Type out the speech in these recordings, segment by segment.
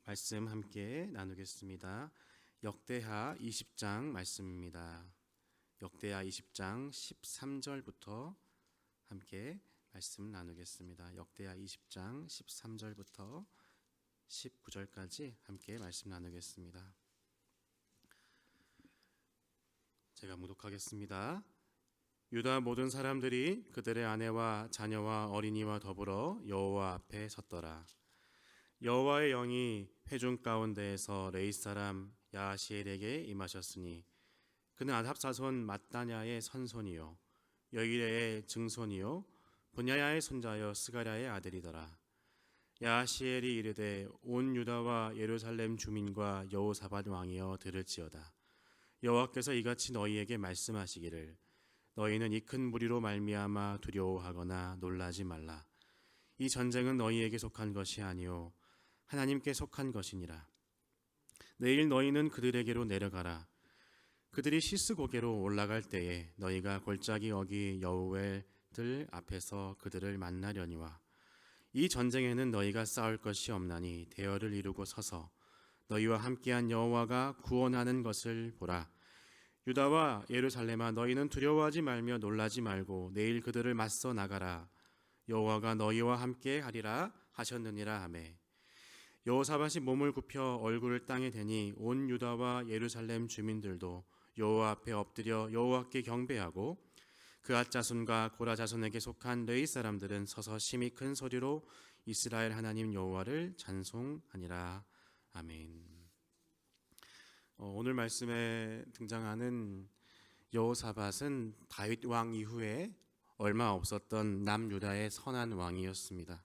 말씀 함께 나누겠습니다. 역대하 20장 말씀입니다. 역대하 20장 13절부터 함께 말씀 나누겠습니다. 역대하 20장 13절부터 19절까지 함께 말씀 나누겠습니다. 제가 묵독하겠습니다. 유다 모든 사람들이 그들의 아내와 자녀와 어린이와 더불어 여호와 앞에 섰더라. 여호와의 영이 회중 가운데에서 레위 사람 야하시엘에게 임하셨으니 그는 아삽 자손 mat단야의 선손이요 여이레의 증손이요 분야야의 손자여 스가랴의 아들이더라. 야하시엘이 이르되 온 유다와 예루살렘 주민과 여호사밧 왕이여 들을지어다. 여호와께서 이같이 너희에게 말씀하시기를 너희는 이 큰 무리로 말미암아 두려워하거나 놀라지 말라. 이 전쟁은 너희에게 속한 것이 아니요 하나님께 속한 것이니라. 내일 너희는 그들에게로 내려가라. 그들이 시스 고개로 올라갈 때에 너희가 골짜기 어기 여우엘들 앞에서 그들을 만나려니와 이 전쟁에는 너희가 싸울 것이 없나니 대열을 이루고 서서 너희와 함께한 여호와가 구원하는 것을 보라. 유다와 예루살렘아 너희는 두려워하지 말며 놀라지 말고 내일 그들을 맞서 나가라. 여호와가 너희와 함께 하리라 하셨느니라 하매 여호사밧이 몸을 굽혀 얼굴을 땅에 대니 온 유다와 예루살렘 주민들도 여호와 앞에 엎드려 여호와께 경배하고 그앗 자손과 고라 자손에게 속한 레위 사람들은 서서 심히 큰 소리로 이스라엘 하나님 여호와를 찬송하니라. 아멘. 오늘 말씀에 등장하는 여호사밧은 다윗 왕 이후에 얼마 없었던 남유다의 선한 왕이었습니다.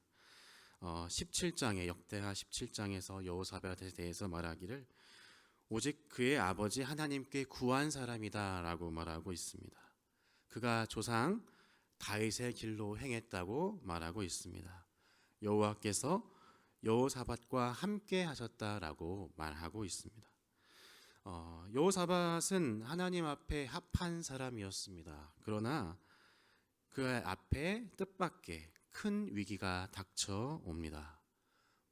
17장에 역대하 17장에서 여호사밧에 대해서 말하기를 오직 그의 아버지 하나님께 구한 사람이다라고 말하고 있습니다. 그가 조상 다윗의 길로 행했다고 말하고 있습니다. 여호와께서 여호사밧과 함께 하셨다라고 말하고 있습니다. 여호사밧은 하나님 앞에 합한 사람이었습니다. 그러나 그 앞에 뜻밖의 큰 위기가 닥쳐옵니다.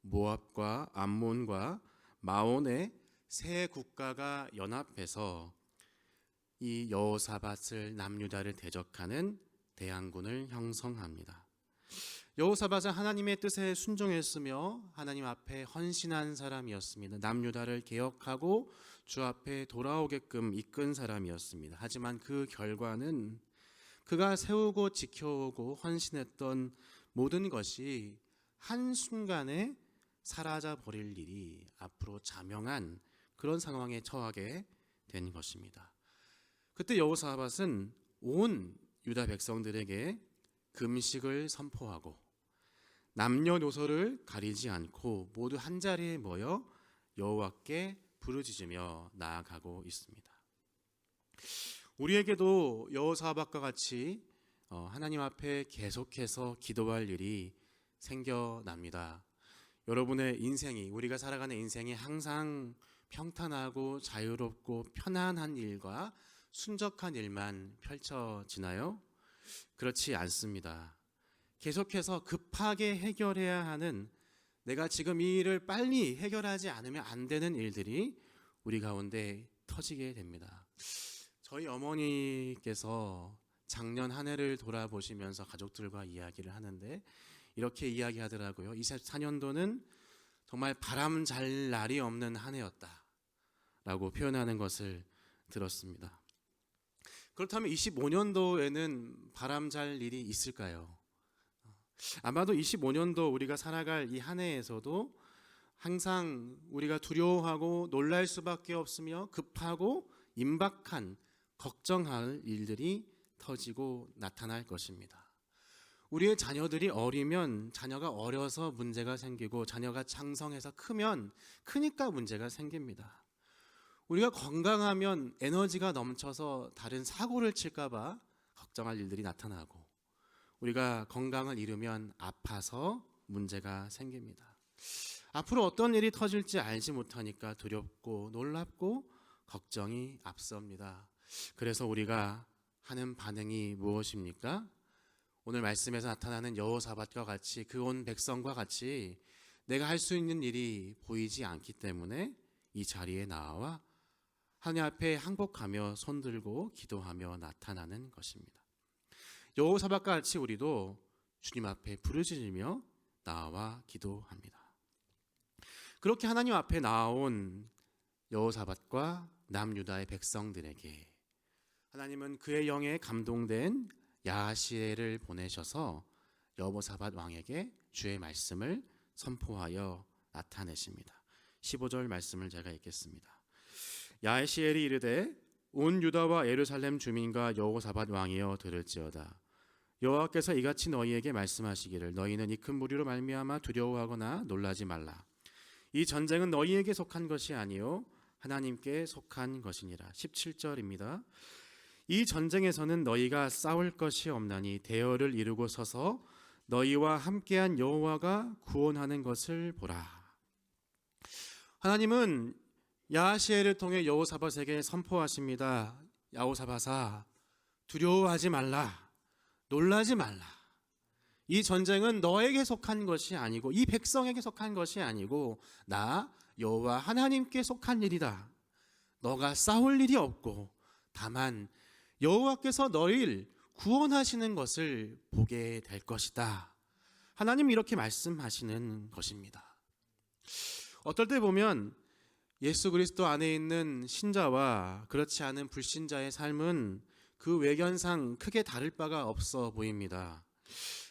모압과 암몬과 마온의 세 국가가 연합해서 이 여호사밧을 남유다를 대적하는 대항군을 형성합니다. 여호사밧은 하나님의 뜻에 순종했으며 하나님 앞에 헌신한 사람이었습니다. 남유다를 개혁하고 주 앞에 돌아오게끔 이끈 사람이었습니다. 하지만 그 결과는 그가 세우고 지켜오고 헌신했던 모든 것이 한순간에 사라져 버릴 일이 앞으로 자명한 그런 상황에 처하게 된 것입니다. 그때 여호사밧은 온 유다 백성들에게 금식을 선포하고 남녀노소를 가리지 않고 모두 한자리에 모여 여호와께 부르짖으며 나아가고 있습니다. 우리에게도 여호사밧과 같이 하나님 앞에 계속해서 기도할 일이 생겨납니다. 여러분의 인생이, 우리가 살아가는 인생이 항상 평탄하고 자유롭고 편안한 일과 순적한 일만 펼쳐지나요? 그렇지 않습니다. 계속해서 급하게 해결해야 하는, 내가 지금 이 일을 빨리 해결하지 않으면 안 되는 일들이 우리 가운데 터지게 됩니다. 저희 어머니께서 작년 한 해를 돌아보시면서 가족들과 이야기를 하는데 이렇게 이야기하더라고요. 24년도는 정말 바람 잘 날이 없는 한 해였다라고 표현하는 것을 들었습니다. 그렇다면 25년도에는 바람 잘 일이 있을까요? 아마도 25년도 우리가 살아갈 이 한 해에서도 항상 우리가 두려워하고 놀랄 수밖에 없으며 급하고 임박한 걱정할 일들이 터지고 나타날 것입니다. 우리의 자녀들이 어리면 자녀가 어려서 문제가 생기고 자녀가 장성해서 크니까 문제가 생깁니다. 우리가 건강하면 에너지가 넘쳐서 다른 사고를 칠까봐 걱정할 일들이 나타나고 우리가 건강을 잃으면 아파서 문제가 생깁니다. 앞으로 어떤 일이 터질지 알지 못하니까 두렵고 놀랍고 걱정이 앞섭니다. 그래서 우리가 하는 반응이 무엇입니까? 오늘 말씀에서 나타나는 여호사밧과 같이 그 온 백성과 같이 내가 할 수 있는 일이 보이지 않기 때문에 이 자리에 나와 하나님 앞에 항복하며 손들고 기도하며 나타나는 것입니다. 여호사밧과 같이 우리도 주님 앞에 부르짖으며 나와 기도합니다. 그렇게 하나님 앞에 나온 여호사밧과 남유다의 백성들에게 하나님은 그의 영에 감동된 야하시엘을 보내셔서 여호사밧 왕에게 주의 말씀을 선포하여 나타내십니다. 15절 말씀을 제가 읽겠습니다. 야하시엘이 이르되 온 유다와 예루살렘 주민과 여호사밧 왕이여 들을지어다. 여호와께서 이같이 너희에게 말씀하시기를 너희는 이 큰 무리로 말미암아 두려워하거나 놀라지 말라. 이 전쟁은 너희에게 속한 것이 아니요 하나님께 속한 것이니라. 17절입니다. 이 전쟁에서는 너희가 싸울 것이 없나니 대열을 이루고 서서 너희와 함께한 여호와가 구원하는 것을 보라. 하나님은 야하시엘을 통해 여호사밧에게 선포하십니다. 여호사밧아, 두려워하지 말라, 놀라지 말라. 이 전쟁은 너에게 속한 것이 아니고 이 백성에게 속한 것이 아니고 나 여호와 하나님께 속한 일이다. 너가 싸울 일이 없고 다만 여호와께서 너희를 구원하시는 것을 보게 될 것이다. 하나님 이렇게 말씀하시는 것입니다. 어떨 때 보면 예수 그리스도 안에 있는 신자와 그렇지 않은 불신자의 삶은 그 외견상 크게 다를 바가 없어 보입니다.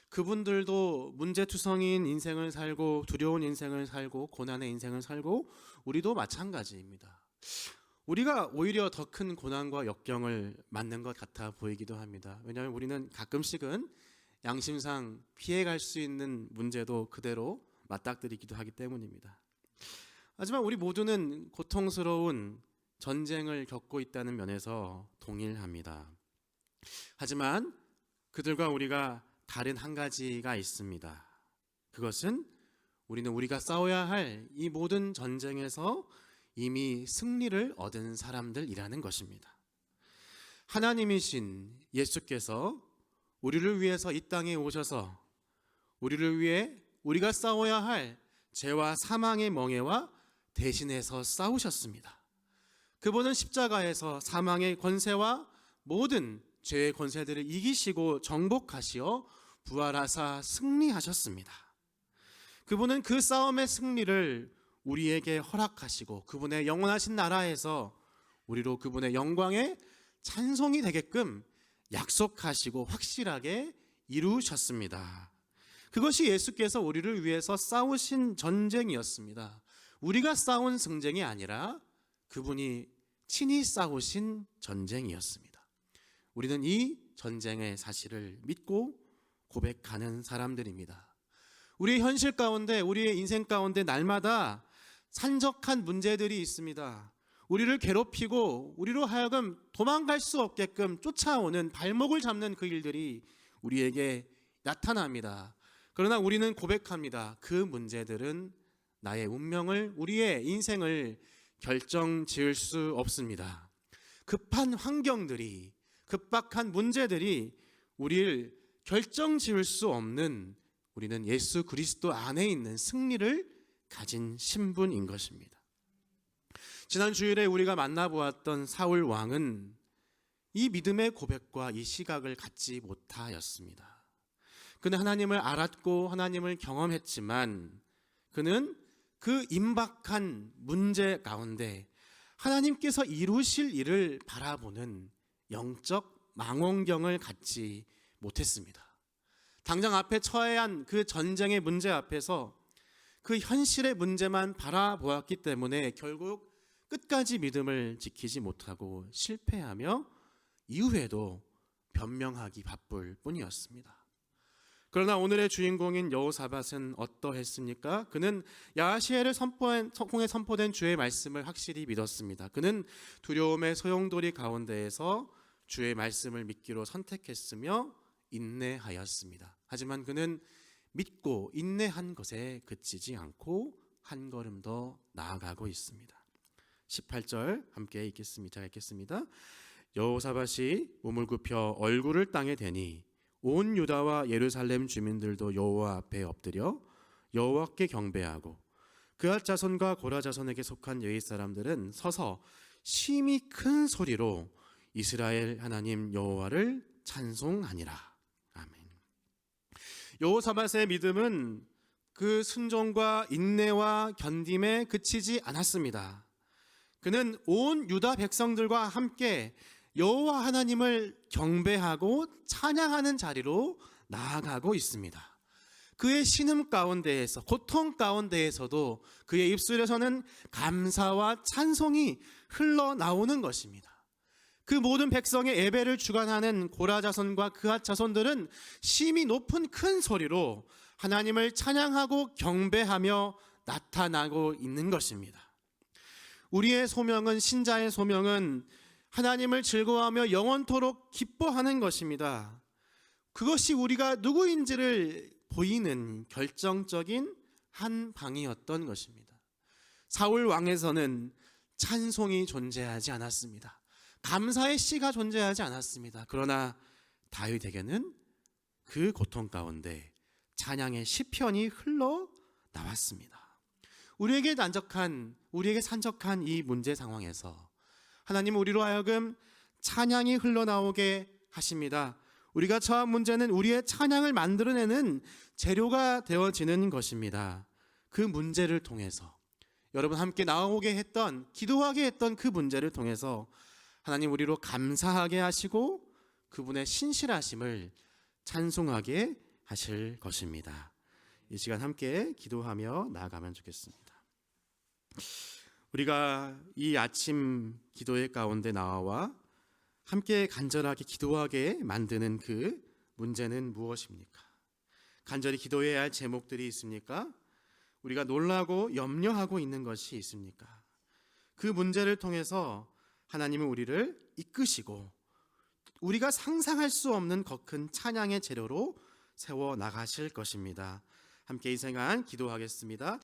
그분들도 문제투성이인 인생을 살고 두려운 인생을 살고 고난의 인생을 살고 우리도 마찬가지입니다. 우리가 오히려 더 큰 고난과 역경을 맞는 것 같아 보이기도 합니다. 왜냐하면 우리는 가끔씩은 양심상 피해갈 수 있는 문제도 그대로 맞닥뜨리기도 하기 때문입니다. 하지만 우리 모두는 고통스러운 전쟁을 겪고 있다는 면에서 동일합니다. 하지만 그들과 우리가 다른 한 가지가 있습니다. 그것은 우리는 우리가 싸워야 할 이 모든 전쟁에서 이미 승리를 얻은 사람들이라는 것입니다. 하나님이신 예수께서 우리를 위해서 이 땅에 오셔서 우리를 위해 우리가 싸워야 할 죄와 사망의 멍에와 대신해서 싸우셨습니다. 그분은 십자가에서 사망의 권세와 모든 죄의 권세들을 이기시고 정복하시어 부활하사 승리하셨습니다. 그분은 그 싸움의 승리를 우리에게 허락하시고 그분의 영원하신 나라에서 우리로 그분의 영광에 찬송이 되게끔 약속하시고 확실하게 이루셨습니다. 그것이 예수께서 우리를 위해서 싸우신 전쟁이었습니다. 우리가 싸운 승쟁이 아니라 그분이 친히 싸우신 전쟁이었습니다. 우리는 이 전쟁의 사실을 믿고 고백하는 사람들입니다. 우리의 현실 가운데, 우리의 인생 가운데 날마다 산적한 문제들이 있습니다. 우리를 괴롭히고 우리로 하여금 도망갈 수 없게끔 쫓아오는 발목을 잡는 그 일들이 우리에게 나타납니다. 그러나 우리는 고백합니다. 그 문제들은 나의 운명을, 우리의 인생을 결정지을 수 없습니다. 급한 환경들이, 급박한 문제들이 우리를 결정지을 수 없는, 우리는 예수 그리스도 안에 있는 승리를 가진 신분인 것입니다. 지난 주일에 우리가 만나보았던 사울 왕은 이 믿음의 고백과 이 시각을 갖지 못하였습니다. 그는 하나님을 알았고 하나님을 경험했지만 그는 그 임박한 문제 가운데 하나님께서 이루실 일을 바라보는 영적 망원경을 갖지 못했습니다. 당장 앞에 처해야 한 그 전쟁의 문제 앞에서 그 현실의 문제만 바라보았기 때문에 결국 끝까지 믿음을 지키지 못하고 실패하며 이후에도 변명하기 바쁠 뿐이었습니다. 그러나 오늘의 주인공인 여호사밧은 어떠했습니까? 그는 야하시엘을 통해 선포된 주의 말씀을 확실히 믿었습니다. 그는 두려움의 소용돌이 가운데에서 주의 말씀을 믿기로 선택했으며 인내하였습니다. 하지만 그는 믿고 인내한 것에 그치지 않고 한 걸음 더 나아가고 있습니다. 18절 함께 읽겠습니다. 제가 읽겠습니다. 여호사밧이 몸을 굽혀 얼굴을 땅에 대니 온 유다와 예루살렘 주민들도 여호와 앞에 엎드려 여호와께 경배하고 그앗 자손과 고라 자손에게 속한 여윗 사람들은 서서 심히 큰 소리로 이스라엘 하나님 여호와를 찬송하니라. 아멘. 여호사밧의 믿음은 그 순종과 인내와 견딤에 그치지 않았습니다. 그는 온 유다 백성들과 함께 여호와 하나님을 경배하고 찬양하는 자리로 나아가고 있습니다. 그의 신음 가운데에서, 고통 가운데에서도 그의 입술에서는 감사와 찬송이 흘러나오는 것입니다. 그 모든 백성의 예배를 주관하는 고라 자손과 그앗 자손들은 심히 높은 큰 소리로 하나님을 찬양하고 경배하며 나타나고 있는 것입니다. 우리의 소명은, 신자의 소명은 하나님을 즐거워하며 영원토록 기뻐하는 것입니다. 그것이 우리가 누구인지를 보이는 결정적인 한 방이었던 것입니다. 사울 왕에서는 찬송이 존재하지 않았습니다. 감사의 씨가 존재하지 않았습니다. 그러나 다윗에게는 그 고통 가운데 찬양의 시편이 흘러 나왔습니다. 우리에게 산적한 이 문제 상황에서 하나님은 우리로 하여금 찬양이 흘러나오게 하십니다. 우리가 처한 문제는 우리의 찬양을 만들어내는 재료가 되어지는 것입니다. 그 문제를 통해서 여러분 함께 나오게 했던, 기도하게 했던 그 문제를 통해서 하나님 우리로 감사하게 하시고 그분의 신실하심을 찬송하게 하실 것입니다. 이 시간 함께 기도하며 나아가면 좋겠습니다. 우리가 이 아침 기도회 가운데 나와 함께 간절하게 기도하게 만드는 그 문제는 무엇입니까? 간절히 기도해야 할 제목들이 있습니까? 우리가 놀라고 염려하고 있는 것이 있습니까? 그 문제를 통해서 하나님은 우리를 이끄시고 우리가 상상할 수 없는 더 큰 찬양의 재료로 세워 나가실 것입니다. 함께 이 시간 기도하겠습니다.